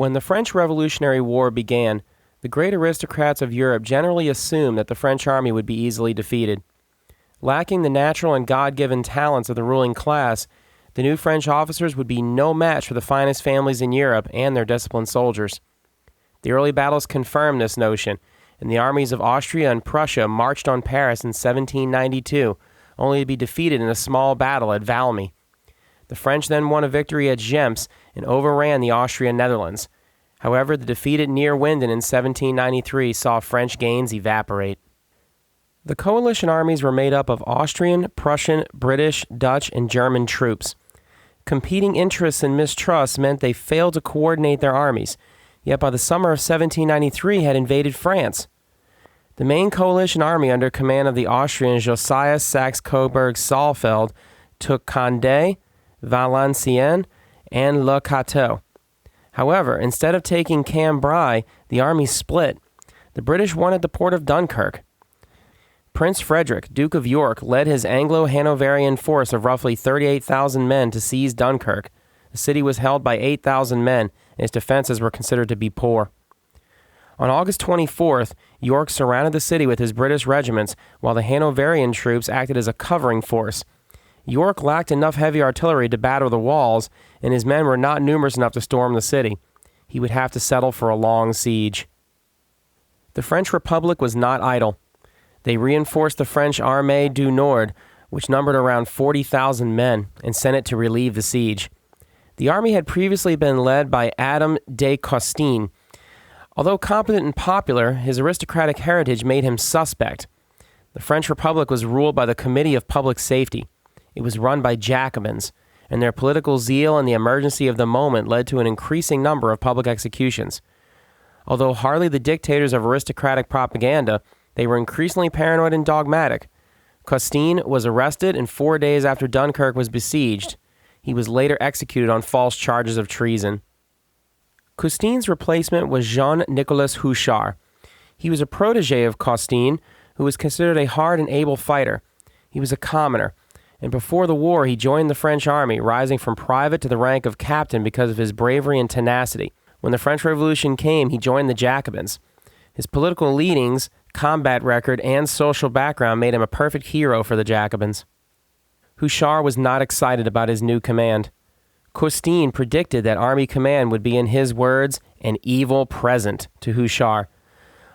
When the French Revolutionary War began, the great aristocrats of Europe generally assumed that the French army would be easily defeated. Lacking the natural and God-given talents of the ruling class, the new French officers would be no match for the finest families in Europe and their disciplined soldiers. The early battles confirmed this notion, and the armies of Austria and Prussia marched on Paris in 1792, only to be defeated in a small battle at Valmy. The French then won a victory at Gems and overran the Austrian Netherlands. However, the defeat at Neerwinden in 1793 saw French gains evaporate. The coalition armies were made up of Austrian, Prussian, British, Dutch, and German troops. Competing interests and mistrusts meant they failed to coordinate their armies, yet by the summer of 1793 had invaded France. The main coalition army under command of the Austrian Josias Saxe-Coburg-Saalfeld took Condé, Valenciennes, and Le Cateau. However, instead of taking Cambrai, the army split. The British won at the port of Dunkirk. Prince Frederick, Duke of York, led his Anglo-Hanoverian force of roughly 38,000 men to seize Dunkirk. The city was held by 8,000 men, and its defenses were considered to be poor. On August 24th, York surrounded the city with his British regiments, while the Hanoverian troops acted as a covering force. York lacked enough heavy artillery to batter the walls, and his men were not numerous enough to storm the city. He would have to settle for a long siege. The French Republic was not idle. They reinforced the French Armée du Nord, which numbered around 40,000 men, and sent it to relieve the siege. The army had previously been led by Adam de Costin. Although competent and popular, his aristocratic heritage made him suspect. The French Republic was ruled by the Committee of Public Safety. It was run by Jacobins, and their political zeal and the emergency of the moment led to an increasing number of public executions. Although hardly the dictators of aristocratic propaganda, they were increasingly paranoid and dogmatic. Costin was arrested, and 4 days after Dunkirk was besieged, he was later executed on false charges of treason. Costin's replacement was Jean-Nicolas Houchard. He was a protege of Costin, who was considered a hard and able fighter. He was a commoner, and before the war he joined the French army, rising from private to the rank of captain because of his bravery and tenacity. When the French Revolution came, he joined the Jacobins. His political leanings, combat record, and social background made him a perfect hero for the Jacobins. Houchard was not excited about his new command. Costin predicted that army command would be, in his words, an evil present to Houchard.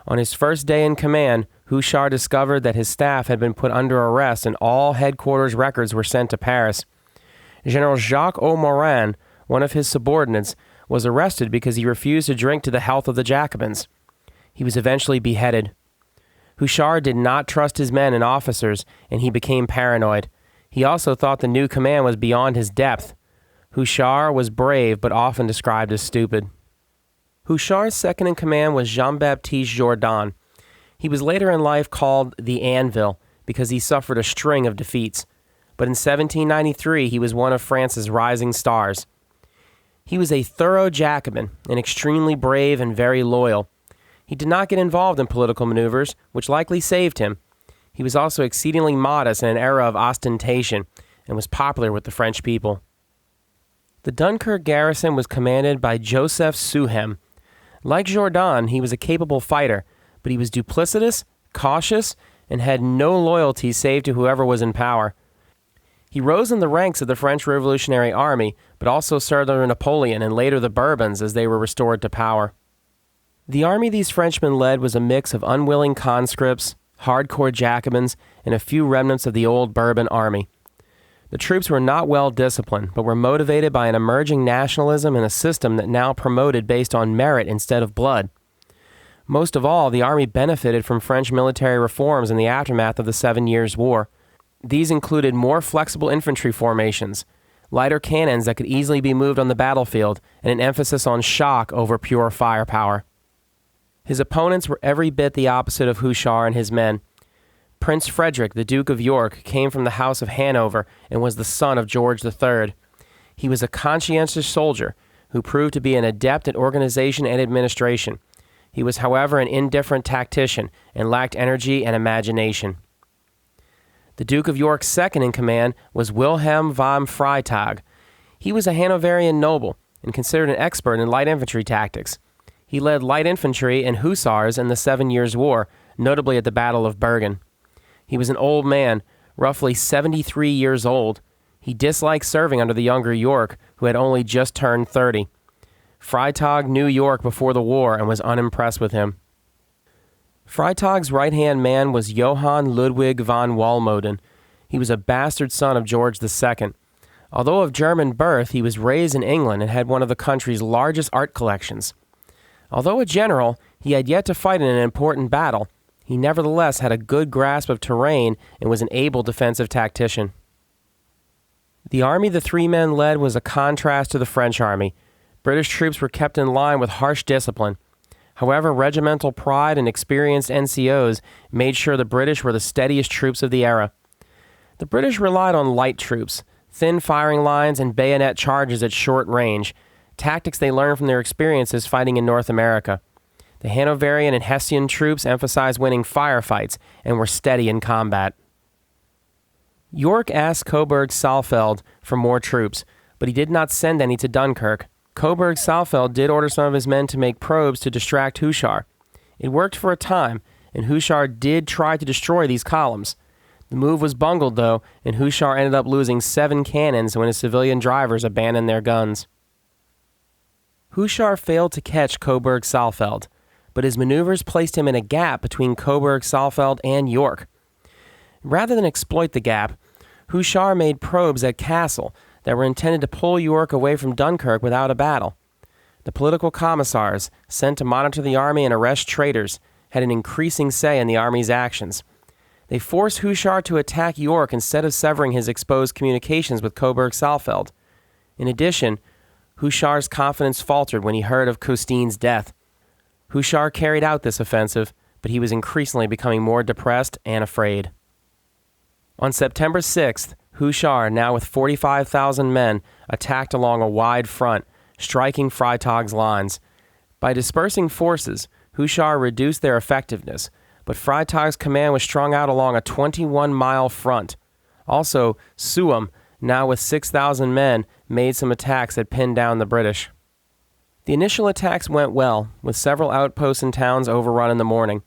On his first day in command, Houchard discovered that his staff had been put under arrest and all headquarters records were sent to Paris. General Jacques O'Moran, one of his subordinates, was arrested because he refused to drink to the health of the Jacobins. He was eventually beheaded. Houchard did not trust his men and officers, and he became paranoid. He also thought the new command was beyond his depth. Houchard was brave, but often described as stupid. Houchard's second in command was JeanBaptiste Jourdan. He was later in life called the Anvil because he suffered a string of defeats. But in 1793, he was one of France's rising stars. He was a thorough Jacobin and extremely brave and very loyal. He did not get involved in political maneuvers, which likely saved him. He was also exceedingly modest in an era of ostentation and was popular with the French people. The Dunkirk garrison was commanded by Joseph Suhe. Like Jourdan, he was a capable fighter, but he was duplicitous, cautious, and had no loyalty save to whoever was in power. He rose in the ranks of the French Revolutionary Army, but also served under Napoleon and later the Bourbons as they were restored to power. The army these Frenchmen led was a mix of unwilling conscripts, hardcore Jacobins, and a few remnants of the old Bourbon army. The troops were not well disciplined, but were motivated by an emerging nationalism and a system that now promoted based on merit instead of blood. Most of all, the army benefited from French military reforms in the aftermath of the 7 Years' War. These included more flexible infantry formations, lighter cannons that could easily be moved on the battlefield, and an emphasis on shock over pure firepower. His opponents were every bit the opposite of Houchard and his men. Prince Frederick, the Duke of York, came from the House of Hanover and was the son of George III. He was a conscientious soldier who proved to be an adept at organization and administration. He was, however, an indifferent tactician and lacked energy and imagination. The Duke of York's second in command was Wilhelm von Freitag. He was a Hanoverian noble and considered an expert in light infantry tactics. He led light infantry and hussars in the 7 Years' War, notably at the Battle of Bergen. He was an old man, roughly 73 years old. He disliked serving under the younger York, who had only just turned 30. Freitag knew York before the war and was unimpressed with him. Freitag's right-hand man was Johann Ludwig von Wallmann. He was a bastard son of George II. Although of German birth, he was raised in England and had one of the country's largest art collections. Although a general, he had yet to fight in an important battle. He nevertheless had a good grasp of terrain and was an able defensive tactician. The army the three men led was a contrast to the French army. British troops were kept in line with harsh discipline. However, regimental pride and experienced NCOs made sure the British were the steadiest troops of the era. The British relied on light troops, thin firing lines, and bayonet charges at short range, tactics they learned from their experiences fighting in North America. The Hanoverian and Hessian troops emphasized winning firefights and were steady in combat. York asked Coburg-Saalfeld for more troops, but he did not send any to Dunkirk. Coburg-Saalfeld did order some of his men to make probes to distract Hussar. It worked for a time, and Hussar did try to destroy these columns. The move was bungled, though, and Hussar ended up losing 7 cannons when his civilian drivers abandoned their guns. Hussar failed to catch Coburg-Saalfeld, but his maneuvers placed him in a gap between Coburg-Saalfeld and York. Rather than exploit the gap, Hussar made probes at Kassel that were intended to pull York away from Dunkirk without a battle. The political commissars, sent to monitor the army and arrest traitors, had an increasing say in the army's actions. They forced Hussar to attack York instead of severing his exposed communications with Coburg-Saalfeld. In addition, Hussar's confidence faltered when he heard of Custein's death. Hussar carried out this offensive, but he was increasingly becoming more depressed and afraid. On September 6th, Hussar, now with 45,000 men, attacked along a wide front, striking Freitag's lines. By dispersing forces, Hussar reduced their effectiveness, but Freitag's command was strung out along a 21-mile front. Also, Suhe, now with 6,000 men, made some attacks that pinned down the British. The initial attacks went well, with several outposts and towns overrun in the morning.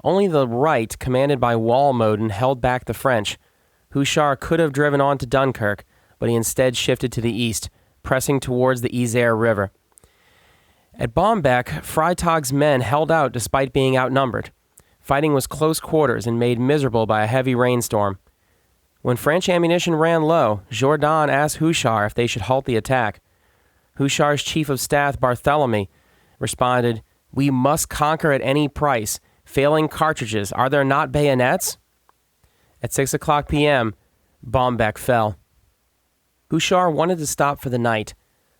Only the right, commanded by Wallmann, held back the French. Hussar could have driven on to Dunkirk, but he instead shifted to the east, pressing towards the Isère River. At Bombeck, Freitag's men held out despite being outnumbered. Fighting was close quarters and made miserable by a heavy rainstorm. When French ammunition ran low, Jourdan asked Hussar if they should halt the attack. Hussar's chief of staff, Barthélemy, responded, "We must conquer at any price. Failing cartridges, are there not bayonets?" At 6:00 p.m., Bombeck fell. Hussar wanted to stop for the night,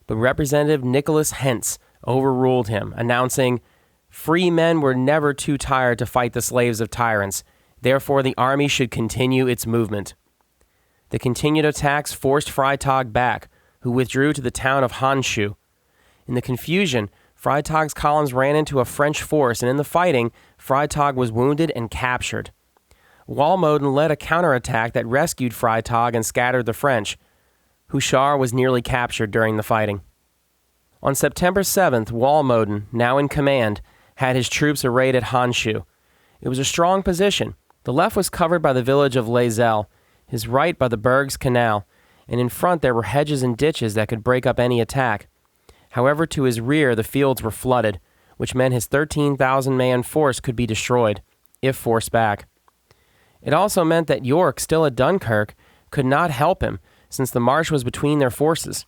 but Representative Nicholas Hentz overruled him, announcing, "Free men were never too tired to fight the slaves of tyrants. Therefore, the army should continue its movement." The continued attacks forced Freitag back, who withdrew to the town of Hondschoote. In the confusion, Freitag's columns ran into a French force, and in the fighting, Freitag was wounded and captured. Wallmann led a counterattack that rescued Freitag and scattered the French. Hussar was nearly captured during the fighting. On September 7th, Wallmann, now in command, had his troops arrayed at Hondschoote. It was a strong position. The left was covered by the village of Leisel, his right by the Bergs Canal, and in front there were hedges and ditches that could break up any attack. However, to his rear the fields were flooded, which meant his 13,000-man force could be destroyed, if forced back. It also meant that York, still at Dunkirk, could not help him, since the marsh was between their forces.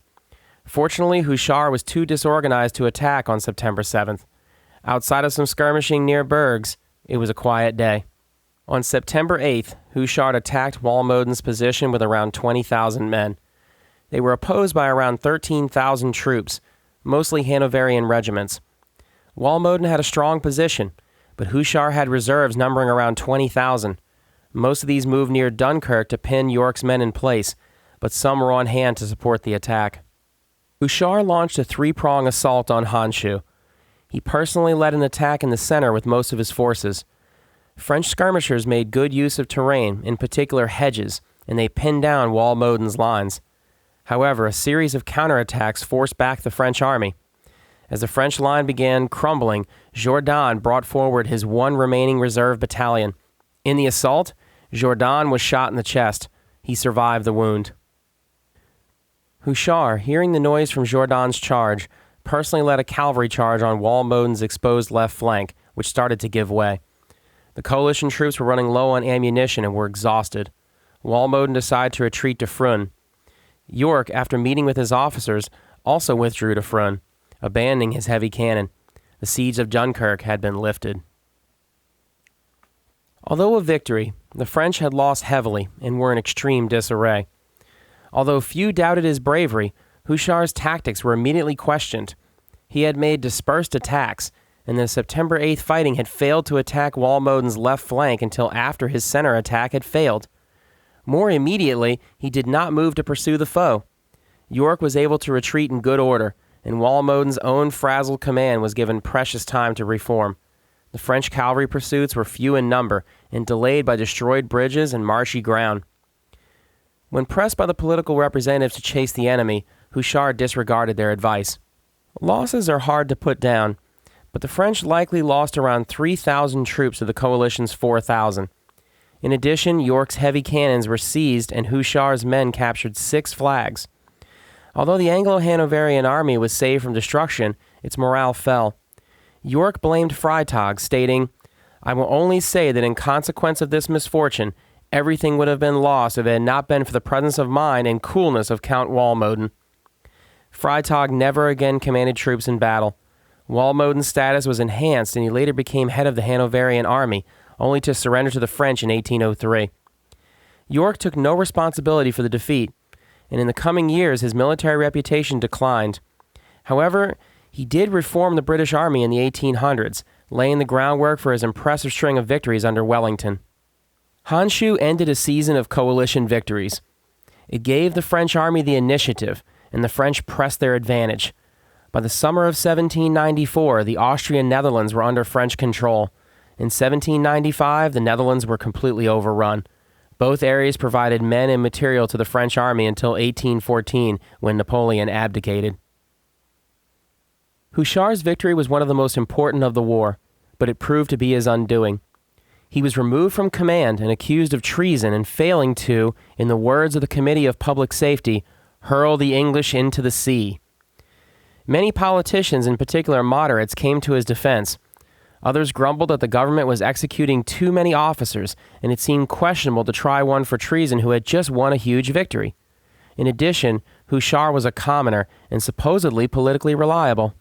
Fortunately, Hussar was too disorganized to attack on September 7th. Outside of some skirmishing near Bergs, it was a quiet day. On September 8th, Hussar attacked Wallmann's position with around 20,000 men. They were opposed by around 13,000 troops, mostly Hanoverian regiments. Wallmann had a strong position, but Hussar had reserves numbering around 20,000. Most of these moved near Dunkirk to pin York's men in place, but some were on hand to support the attack. Hussar launched a 3-prong assault on Hondschoote. He personally led an attack in the center with most of his forces. French skirmishers made good use of terrain, in particular hedges, and they pinned down Wallmann's lines. However, a series of counterattacks forced back the French army. As the French line began crumbling, Jourdan brought forward his one remaining reserve battalion. In the assault, Jourdan was shot in the chest. He survived the wound. Char, hearing the noise from Jourdan's charge, personally led a cavalry charge on Wallmann's exposed left flank, which started to give way. The coalition troops were running low on ammunition and were exhausted. Wallmann decided to retreat to Frun. York, after meeting with his officers, also withdrew to Frun, abandoning his heavy cannon. The siege of Dunkirk had been lifted. Although a victory, the French had lost heavily and were in extreme disarray. Although few doubted his bravery, Char's tactics were immediately questioned. He had made dispersed attacks, and the September 8th fighting had failed to attack Wallmann's left flank until after his center attack had failed. More immediately, he did not move to pursue the foe. York was able to retreat in good order, and Wallmann's own frazzled command was given precious time to reform. The French cavalry pursuits were few in number and delayed by destroyed bridges and marshy ground. When pressed by the political representatives to chase the enemy, Char disregarded their advice. Losses are hard to put down, but the French likely lost around 3,000 troops to the coalition's 4,000. In addition, York's heavy cannons were seized and Char's men captured 6 flags. Although the Anglo-Hanoverian army was saved from destruction, its morale fell. York blamed Freitag, stating, "I will only say that in consequence of this misfortune, everything would have been lost if it had not been for the presence of mind and coolness of Count Wallmann." Freitag never again commanded troops in battle. Wallmann's status was enhanced, and he later became head of the Hanoverian army, only to surrender to the French in 1803. York took no responsibility for the defeat, and in the coming years his military reputation declined. However, he did reform the British Army in the 1800s, laying the groundwork for his impressive string of victories under Wellington. Hondschoote ended a season of coalition victories. It gave the French army the initiative, and the French pressed their advantage. By the summer of 1794, the Austrian Netherlands were under French control. In 1795, the Netherlands were completely overrun. Both areas provided men and material to the French army until 1814, when Napoleon abdicated. Char's victory was one of the most important of the war, but it proved to be his undoing. He was removed from command and accused of treason and failing to, in the words of the Committee of Public Safety, hurl the English into the sea. Many politicians, in particular moderates, came to his defense. Others grumbled that the government was executing too many officers, and it seemed questionable to try one for treason who had just won a huge victory. In addition, Char was a commoner and supposedly politically reliable.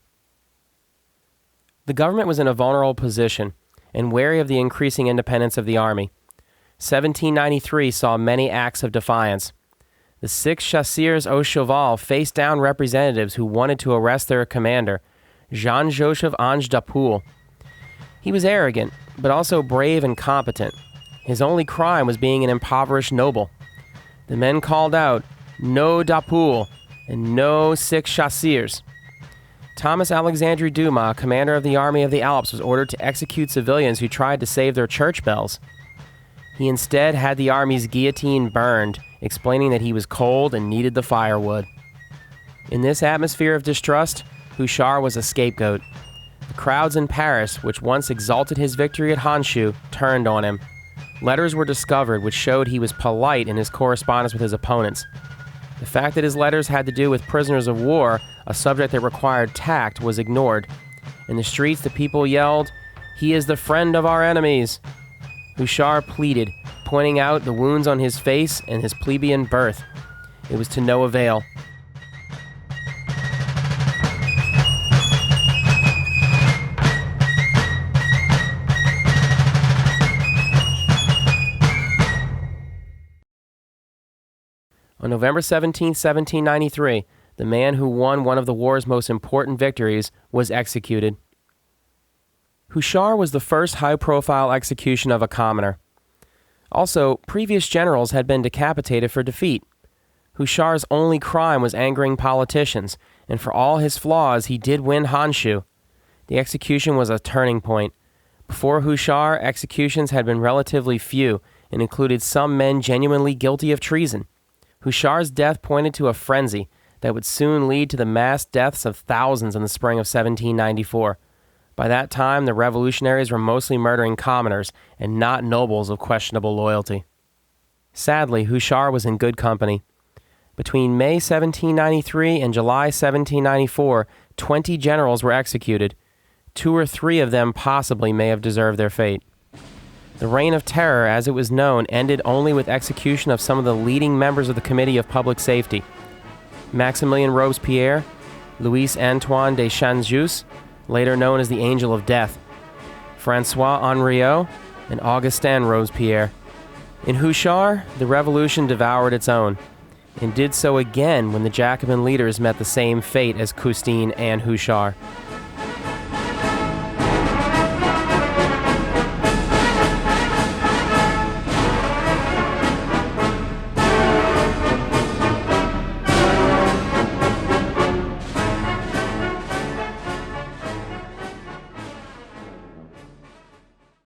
The government was in a vulnerable position and wary of the increasing independence of the army. 1793 saw many acts of defiance. The 6 chasseurs au cheval faced down representatives who wanted to arrest their commander, Jean-Joseph Ange d'Apoul. He was arrogant, but also brave and competent. His only crime was being an impoverished noble. The men called out, "No d'Apoul," and "No 6 chasseurs." Thomas Alexandre Dumas, commander of the Army of the Alps, was ordered to execute civilians who tried to save their church bells. He instead had the army's guillotine burned, explaining that he was cold and needed the firewood. In this atmosphere of distrust, Char was a scapegoat. The crowds in Paris, which once exalted his victory at Hondschoote, turned on him. Letters were discovered which showed he was polite in his correspondence with his opponents. The fact that his letters had to do with prisoners of war, a subject that required tact, was ignored. In the streets, the people yelled, "He is the friend of our enemies." Char pleaded, pointing out the wounds on his face and his plebeian birth. It was to no avail. On November 17, 1793, the man who won one of the war's most important victories was executed. Char was the first high-profile execution of a commoner. Also, previous generals had been decapitated for defeat. Char's only crime was angering politicians, and for all his flaws, he did win Hondschoote. The execution was a turning point. Before Char, executions had been relatively few and included some men genuinely guilty of treason. Houchar's death pointed to a frenzy that would soon lead to the mass deaths of thousands in the spring of 1794. By that time, the revolutionaries were mostly murdering commoners and not nobles of questionable loyalty. Sadly, Houchar was in good company. Between May 1793 and July 1794, 20 generals were executed. 2 or 3 of them possibly may have deserved their fate. The Reign of Terror, as it was known, ended only with execution of some of the leading members of the Committee of Public Safety. Maximilien Robespierre, Louis-Antoine de Chantjus, later known as the Angel of Death, François Henriot, and Augustin Robespierre. In Houchar, the revolution devoured its own, and did so again when the Jacobin leaders met the same fate as Custine and Houchar.